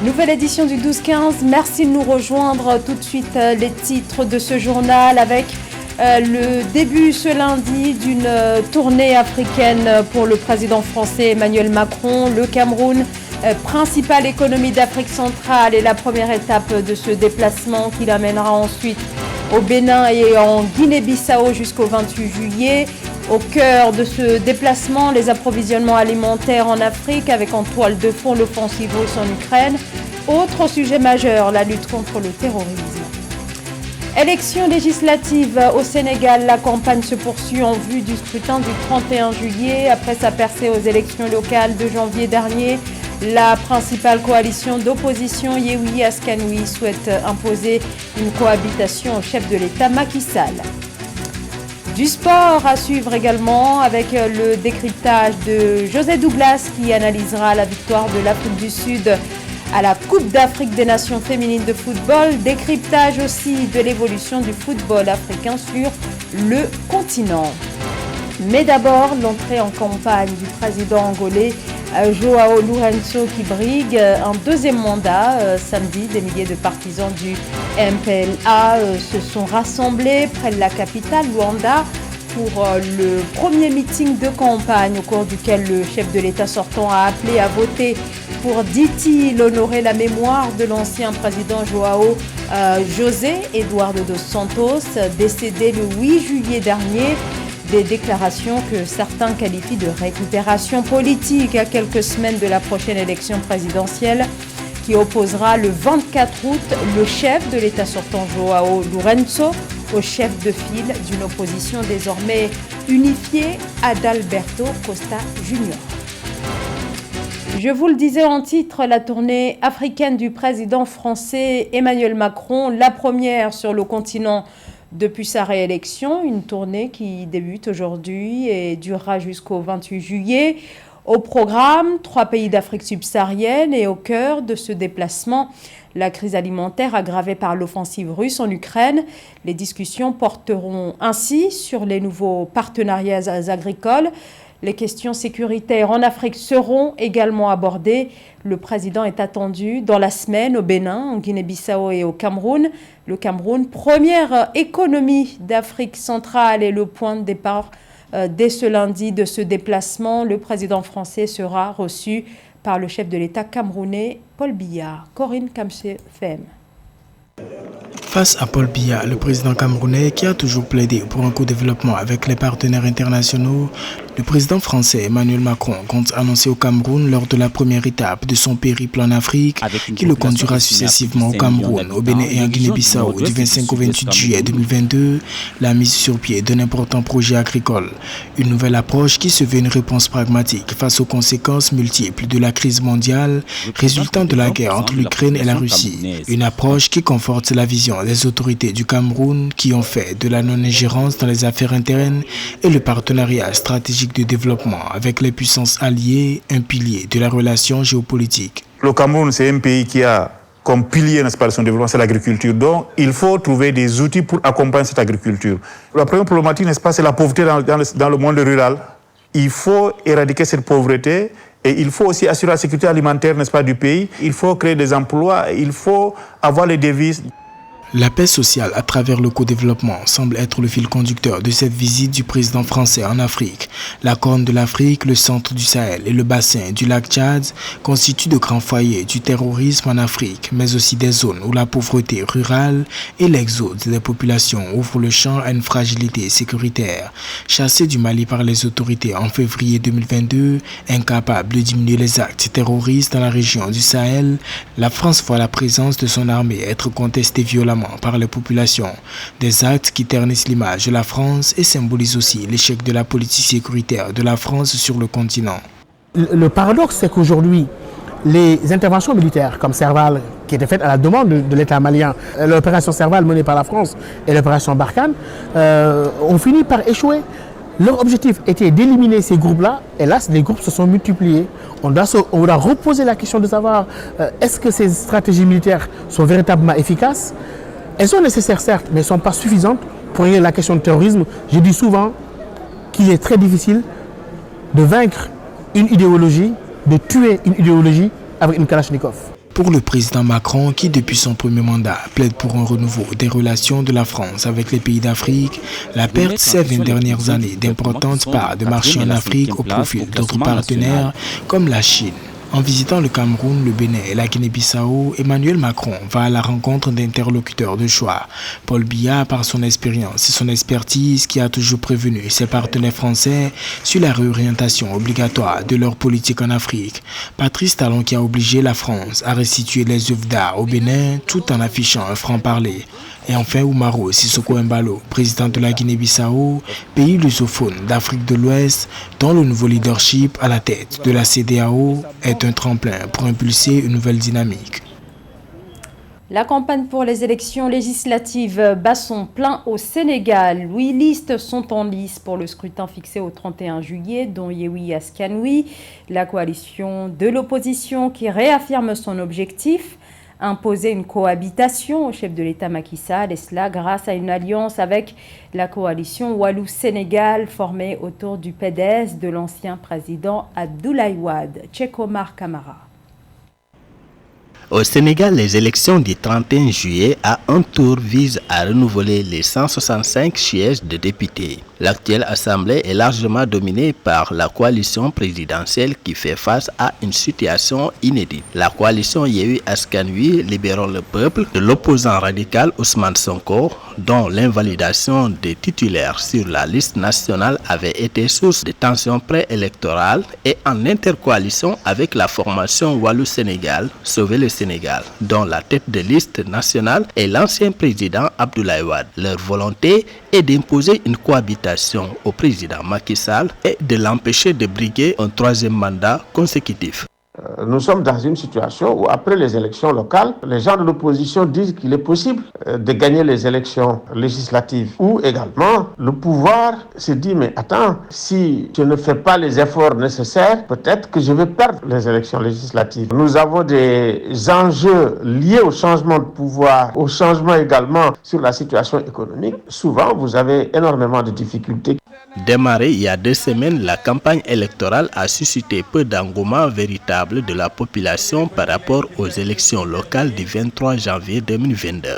Nouvelle édition du 12-15, merci de nous rejoindre. Tout de suite les titres de ce journal avec le début ce lundi d'une tournée africaine pour le président français Emmanuel Macron. Le Cameroun, principale économie d'Afrique centrale, est la première étape de ce déplacement qui l'amènera ensuite au Bénin et en Guinée-Bissau jusqu'au 28 juillet. Au cœur de ce déplacement, les approvisionnements alimentaires en Afrique avec en toile de fond l'offensive russe en Ukraine. Autre sujet majeur, la lutte contre le terrorisme. Élections législatives au Sénégal, la campagne se poursuit en vue du scrutin du 31 juillet. Après sa percée aux élections locales de janvier dernier, la principale coalition d'opposition Yewwi Askanui souhaite imposer une cohabitation au chef de l'État Macky Sall. Du sport à suivre également avec le décryptage de José Douglas qui analysera la victoire de l'Afrique du Sud à la Coupe d'Afrique des Nations féminines de football. Décryptage aussi de l'évolution du football africain sur le continent. Mais d'abord, l'entrée en campagne du président angolais João Lourenço qui brigue un deuxième mandat. Samedi, des milliers de partisans du MPLA se sont rassemblés près de la capitale, Luanda, pour le premier meeting de campagne au cours duquel le chef de l'État sortant a appelé à voter pour, dit-il, honorer la mémoire de l'ancien président João José Eduardo dos Santos, décédé le 8 juillet dernier. Des déclarations que certains qualifient de récupération politique à quelques semaines de la prochaine élection présidentielle qui opposera le 24 août le chef de l'État sortant João Lourenço au chef de file d'une opposition désormais unifiée, Adalberto Costa Jr. Je vous le disais en titre, la tournée africaine du président français Emmanuel Macron, la première sur le continent depuis sa réélection, une tournée qui débute aujourd'hui et durera jusqu'au 28 juillet. Au programme, 3 pays d'Afrique subsaharienne et au cœur de ce déplacement, la crise alimentaire aggravée par l'offensive russe en Ukraine. Les discussions porteront ainsi sur les nouveaux partenariats agricoles. Les questions sécuritaires en Afrique seront également abordées. Le président est attendu dans la semaine au Bénin, en Guinée-Bissau et au Cameroun. Le Cameroun, première économie d'Afrique centrale, est le point de départ dès ce lundi de ce déplacement. Le président français sera reçu par le chef de l'État camerounais, Paul Biya. Corinne Kamse-Fem. Face à Paul Biya, le président camerounais qui a toujours plaidé pour un co-développement avec les partenaires internationaux, le président français Emmanuel Macron compte annoncer au Cameroun lors de la première étape de son périple en Afrique qui le conduira successivement au Cameroun, au Bénin et en Guinée-Bissau du 25 au 28 juillet 2022 la mise sur pied d'un important projet agricole. Une nouvelle approche qui se veut une réponse pragmatique face aux conséquences multiples de la crise mondiale résultant de la guerre entre l'Ukraine et la Russie. Une approche qui conforte la vision des autorités du Cameroun qui ont fait de la non-ingérence dans les affaires internes et le partenariat stratégique de développement avec les puissances alliées un pilier de la relation géopolitique. Le Cameroun, c'est un pays qui a comme pilier, n'est-ce pas, de son développement, c'est l'agriculture. Donc, il faut trouver des outils pour accompagner cette agriculture. La première problématique, n'est-ce pas, c'est la pauvreté dans le monde rural. Il faut éradiquer cette pauvreté et il faut aussi assurer la sécurité alimentaire, n'est-ce pas, du pays. Il faut créer des emplois, il faut avoir les devises. La paix sociale à travers le co-développement semble être le fil conducteur de cette visite du président français en Afrique. La Corne de l'Afrique, le centre du Sahel et le bassin du lac Tchad constituent de grands foyers du terrorisme en Afrique, mais aussi des zones où la pauvreté rurale et l'exode des populations ouvrent le champ à une fragilité sécuritaire. Chassé du Mali par les autorités en février 2022, incapable de diminuer les actes terroristes dans la région du Sahel, la France voit la présence de son armée être contestée violemment par les populations. Des actes qui ternissent l'image de la France et symbolisent aussi l'échec de la politique sécuritaire de la France sur le continent. Le paradoxe, c'est qu'aujourd'hui, les interventions militaires comme Serval, qui étaient faites à la demande de l'État malien, l'opération Serval menée par la France et l'opération Barkhane, ont fini par échouer. Leur objectif était d'éliminer ces groupes-là. Hélas, les groupes se sont multipliés. On doit reposer la question de savoir est-ce que ces stratégies militaires sont véritablement efficaces? Elles sont nécessaires, certes, mais elles ne sont pas suffisantes pour régler la question du terrorisme. Je dis souvent qu'il est très difficile de vaincre une idéologie, de tuer une idéologie avec une Kalachnikov. Pour le président Macron, qui depuis son premier mandat plaide pour un renouveau des relations de la France avec les pays d'Afrique, la perte ces 20 dernières années d'importantes parts de marché en Afrique au profit d'autres partenaires comme la Chine. En visitant le Cameroun, le Bénin et la Guinée-Bissau, Emmanuel Macron va à la rencontre d'interlocuteurs de choix. Paul Biya, par son expérience et son expertise, qui a toujours prévenu ses partenaires français sur la réorientation obligatoire de leur politique en Afrique. Patrice Talon, qui a obligé la France à restituer les œuvres d'art au Bénin tout en affichant un franc-parler. Et enfin, Oumaro Sissoko Embalo, président de la Guinée-Bissau, pays lusophone d'Afrique de l'Ouest, dont le nouveau leadership à la tête de la CEDEAO est un tremplin pour impulser une nouvelle dynamique. La campagne pour les élections législatives bat son plein au Sénégal. 8 listes sont en lice pour le scrutin fixé au 31 juillet, dont Yewwi Askan Wi, la coalition de l'opposition qui réaffirme son objectif, imposer une cohabitation au chef de l'État Macky Sall, et cela grâce à une alliance avec la coalition Wallu-Sénégal formée autour du PDS de l'ancien président Abdoulaye Wade. Cheikh Omar Kamara. Au Sénégal, les élections du 31 juillet à un tour visent à renouveler les 165 sièges de députés. L'actuelle assemblée est largement dominée par la coalition présidentielle qui fait face à une situation inédite. La coalition Yewwi Askan Wi, Libérons le peuple, de l'opposant radical Ousmane Sonko, dont l'invalidation des titulaires sur la liste nationale avait été source de tensions préélectorales, et en intercoalition avec la formation Wallu-Sénégal, Sauver le Sénégal, dont la tête de liste nationale est l'ancien président Abdoulaye Wade. Leur volonté est d'imposer une cohabitation au président Macky Sall et de l'empêcher de briguer un troisième mandat consécutif. Nous sommes dans une situation où après les élections locales, les gens de l'opposition disent qu'il est possible de gagner les élections législatives. Ou également, le pouvoir se dit, mais attends, si je ne fais pas les efforts nécessaires, peut-être que je vais perdre les élections législatives. Nous avons des enjeux liés au changement de pouvoir, au changement également sur la situation économique. Souvent, vous avez énormément de difficultés. Démarrée il y a 2 semaines, la campagne électorale a suscité peu d'engouement véritable de la population par rapport aux élections locales du 23 janvier 2022.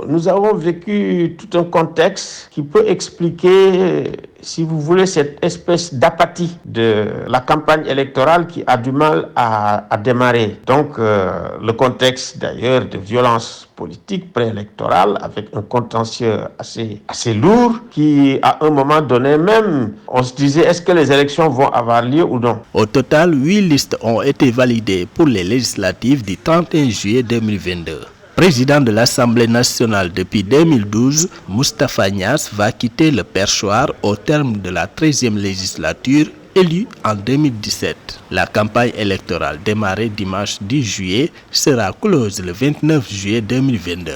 Nous avons vécu tout un contexte qui peut expliquer, si vous voulez, cette espèce d'apathie de la campagne électorale qui a du mal à démarrer. Donc, le contexte d'ailleurs de violence politique préélectorale avec un contentieux assez lourd qui, à un moment donné même, on se disait, est-ce que les élections vont avoir lieu ou non? Au total, 8 listes ont été validées pour les législatives du 31 juillet 2022. Président de l'Assemblée nationale depuis 2012, Moustapha Niasse va quitter le perchoir au terme de la 13e législature élu en 2017. La campagne électorale démarrée dimanche 10 juillet sera close le 29 juillet 2022.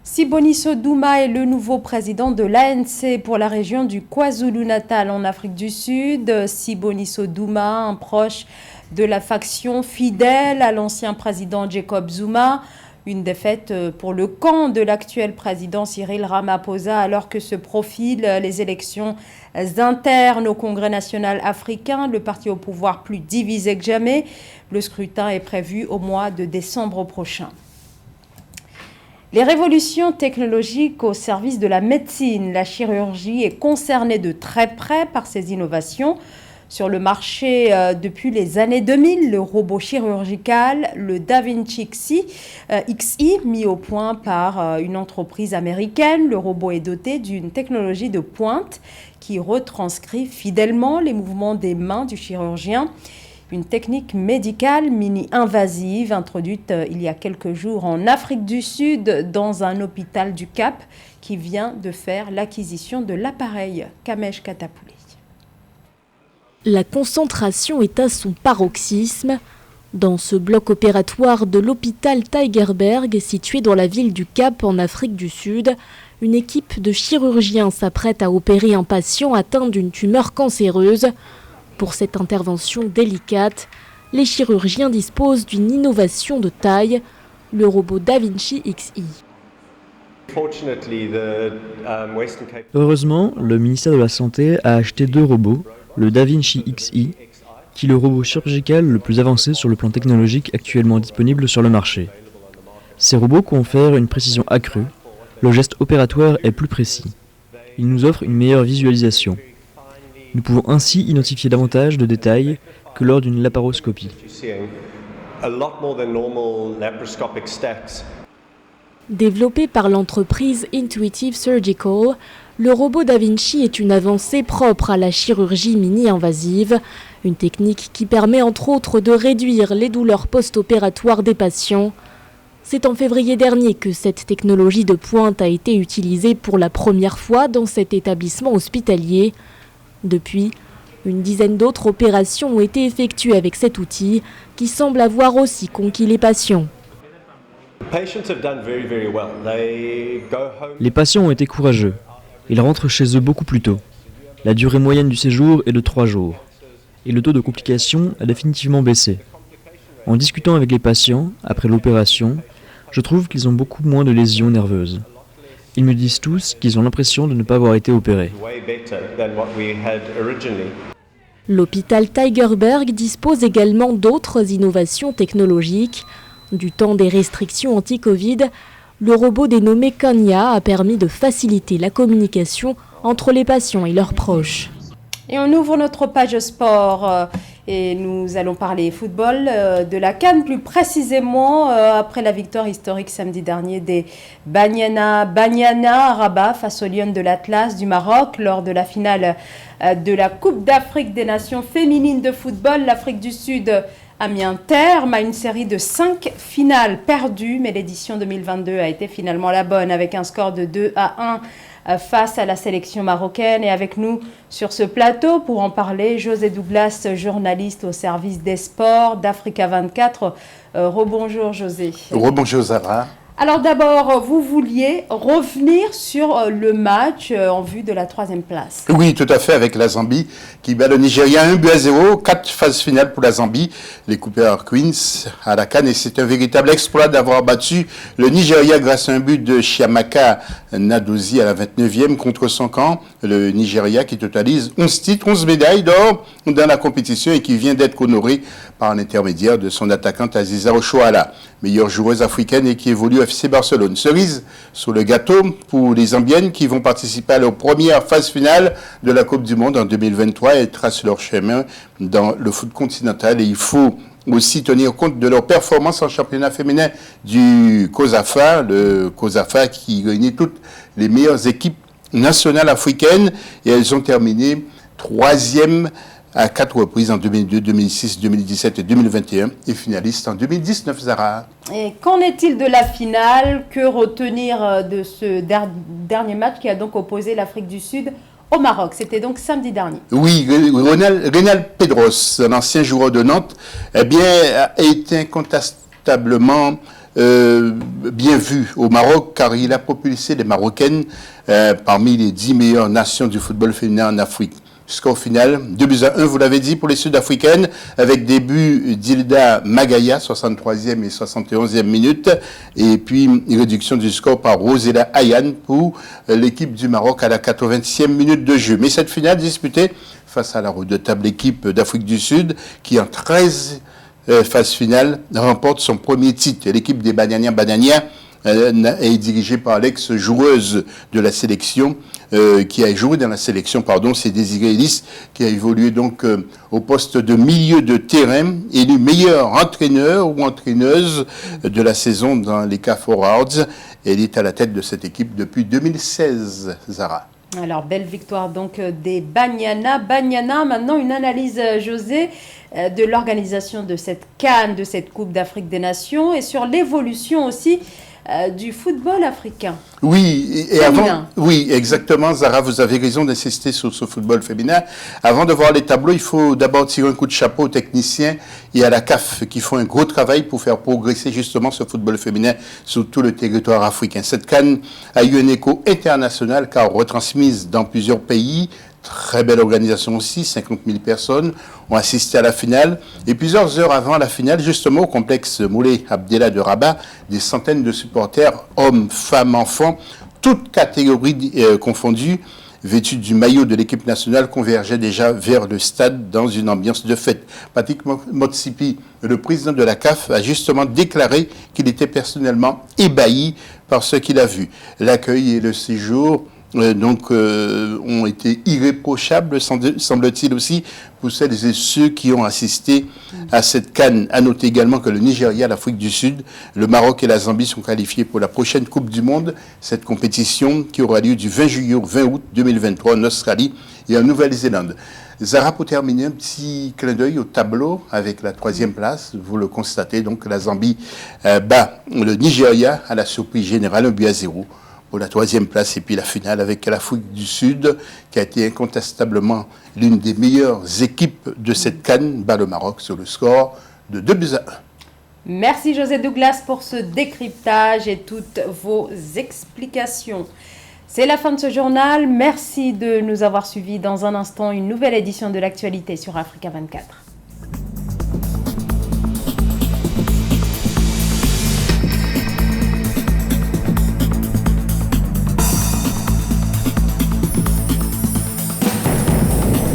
Siboniso Douma est le nouveau président de l'ANC pour la région du KwaZulu-Natal en Afrique du Sud. Siboniso Douma, un proche de la faction fidèle à l'ancien président Jacob Zuma. Une défaite pour le camp de l'actuel président Cyril Ramaphosa alors que se profilent les élections internes au Congrès national africain, le parti au pouvoir plus divisé que jamais. Le scrutin est prévu au mois de décembre prochain. Les révolutions technologiques au service de la médecine, la chirurgie est concernée de très près par ces innovations. Sur le marché depuis les années 2000, le robot chirurgical, le DaVinci XI, mis au point par une entreprise américaine. Le robot est doté d'une technologie de pointe qui retranscrit fidèlement les mouvements des mains du chirurgien. Une technique médicale mini-invasive introduite il y a quelques jours en Afrique du Sud dans un hôpital du Cap qui vient de faire l'acquisition de l'appareil. Kamesh Katapoulé. La concentration est à son paroxysme. Dans ce bloc opératoire de l'hôpital Tygerberg, situé dans la ville du Cap en Afrique du Sud, une équipe de chirurgiens s'apprête à opérer un patient atteint d'une tumeur cancéreuse. Pour cette intervention délicate, les chirurgiens disposent d'une innovation de taille, le robot DaVinci XI. Heureusement, le ministère de la Santé a acheté 2 robots, le DaVinci XI qui est le robot chirurgical le plus avancé sur le plan technologique actuellement disponible sur le marché. Ces robots confèrent une précision accrue, le geste opératoire est plus précis. Il nous offre une meilleure visualisation. Nous pouvons ainsi identifier davantage de détails que lors d'une laparoscopie. Développé par l'entreprise Intuitive Surgical, le robot Da Vinci est une avancée propre à la chirurgie mini-invasive, une technique qui permet entre autres de réduire les douleurs post-opératoires des patients. C'est en février dernier que cette technologie de pointe a été utilisée pour la première fois dans cet établissement hospitalier. Depuis, une dizaine d'autres opérations ont été effectuées avec cet outil qui semble avoir aussi conquis les patients. Les patients ont été courageux. Ils rentrent chez eux beaucoup plus tôt. La durée moyenne du séjour est de 3 jours. Et le taux de complications a définitivement baissé. En discutant avec les patients, après l'opération, je trouve qu'ils ont beaucoup moins de lésions nerveuses. Ils me disent tous qu'ils ont l'impression de ne pas avoir été opérés. L'hôpital Tygerberg dispose également d'autres innovations technologiques. Du temps des restrictions anti-Covid, le robot dénommé Kanya a permis de faciliter la communication entre les patients et leurs proches. Et on ouvre notre page sport et nous allons parler football de la CAN, plus précisément après la victoire historique samedi dernier des Banyana à Rabat face aux Lions de l'Atlas du Maroc lors de la finale de la Coupe d'Afrique des Nations féminines de football. L'Afrique du Sud a mis un terme à une série de 5 finales perdues, mais l'édition 2022 a été finalement la bonne avec un score de 2-1 face à la sélection marocaine. Et avec nous sur ce plateau pour en parler, José Douglas, journaliste au service des sports d'Africa 24. Rebonjour José. Rebonjour Zara. Alors d'abord, vous vouliez revenir sur le match en vue de la 3e place. Oui, tout à fait, avec la Zambie qui bat le Nigeria 1-0, 4 phases finales pour la Zambie, les Cooper Queens à la CAN, et c'est un véritable exploit d'avoir battu le Nigeria grâce à un but de Chiamaka Nadozi à la 29e contre son camp, le Nigeria qui totalise 11 titres, 11 médailles d'or dans la compétition et qui vient d'être honoré par l'intermédiaire de son attaquante Aziza Oshoala, meilleure joueuse africaine et qui évolue au FC Barcelone. Cerise sur le gâteau pour les Zambiennes qui vont participer à leur première phase finale de la Coupe du Monde en 2023 et tracent leur chemin dans le foot continental. Et il faut aussi tenir compte de leur performance en championnat féminin du COSAFA, le COSAFA qui réunit toutes les meilleures équipes nationales africaines et elles ont terminé 3e à 4 reprises en 2002, 2006, 2017 et 2021 et finaliste en 2019, Zara. Et qu'en est-il de la finale? Que retenir de ce dernier match qui a donc opposé l'Afrique du Sud au Maroc? C'était donc samedi dernier. Oui, Reynald Pedros, un ancien joueur de Nantes, a été incontestablement bien vu au Maroc car il a propulsé les Marocaines parmi les 10 meilleures nations du football féminin en Afrique. Score final, 2-1, vous l'avez dit, pour les Sud-Africaines, avec des buts d'Hilda Magaya, 63e et 71e minute, et puis une réduction du score par Rosella Ayan pour l'équipe du Maroc à la 80e minute de jeu. Mais cette finale disputée face à la redoutable équipe d'Afrique du Sud, qui en 13 phases finales remporte son premier titre. L'équipe des Banyana est dirigée par l'ex-joueuse de la sélection, qui a joué dans la sélection, c'est Désiré Ellis, qui a évolué donc au poste de milieu de terrain, élu meilleur entraîneur ou entraîneuse de la saison dans les CAF Awards. Elle est à la tête de cette équipe depuis 2016, Zara. Alors, belle victoire donc des Banyana. Maintenant une analyse, José, de l'organisation de cette CAN, de cette Coupe d'Afrique des Nations et sur l'évolution aussi du football africain. Oui, oui, exactement, Zara, vous avez raison d'insister sur ce football féminin. Avant de voir les tableaux, il faut d'abord tirer un coup de chapeau aux techniciens et à la CAF qui font un gros travail pour faire progresser justement ce football féminin sur tout le territoire africain. Cette CAN a eu un écho international car retransmise dans plusieurs pays. Très belle organisation aussi, 50 000 personnes ont assisté à la finale. Et plusieurs heures avant la finale, justement au complexe Moulay Abdellah de Rabat, des centaines de supporters, hommes, femmes, enfants, toutes catégories confondues, vêtus du maillot de l'équipe nationale, convergeaient déjà vers le stade dans une ambiance de fête. Patrick Motsepe, le président de la CAF, a justement déclaré qu'il était personnellement ébahi par ce qu'il a vu. L'accueil et le séjour ont été irréprochables, semble-t-il aussi, pour celles et ceux qui ont assisté à cette CAN. À noter également que le Nigeria, l'Afrique du Sud, le Maroc et la Zambie sont qualifiés pour la prochaine Coupe du Monde. Cette compétition qui aura lieu du 20 juillet au 20 août 2023 en Australie et en Nouvelle-Zélande. Zara, pour terminer, un petit clin d'œil au tableau avec la 3e place. Vous le constatez, donc la Zambie bat le Nigeria à la surprise générale, 1-0 pour la 3e place, et puis la finale avec l'Afrique du Sud, qui a été incontestablement l'une des meilleures équipes de cette CAN, bat le Maroc sur le score de 2-1. Merci José Douglas pour ce décryptage et toutes vos explications. C'est la fin de ce journal. Merci de nous avoir suivis. Dans un instant, une nouvelle édition de l'actualité sur Africa 24.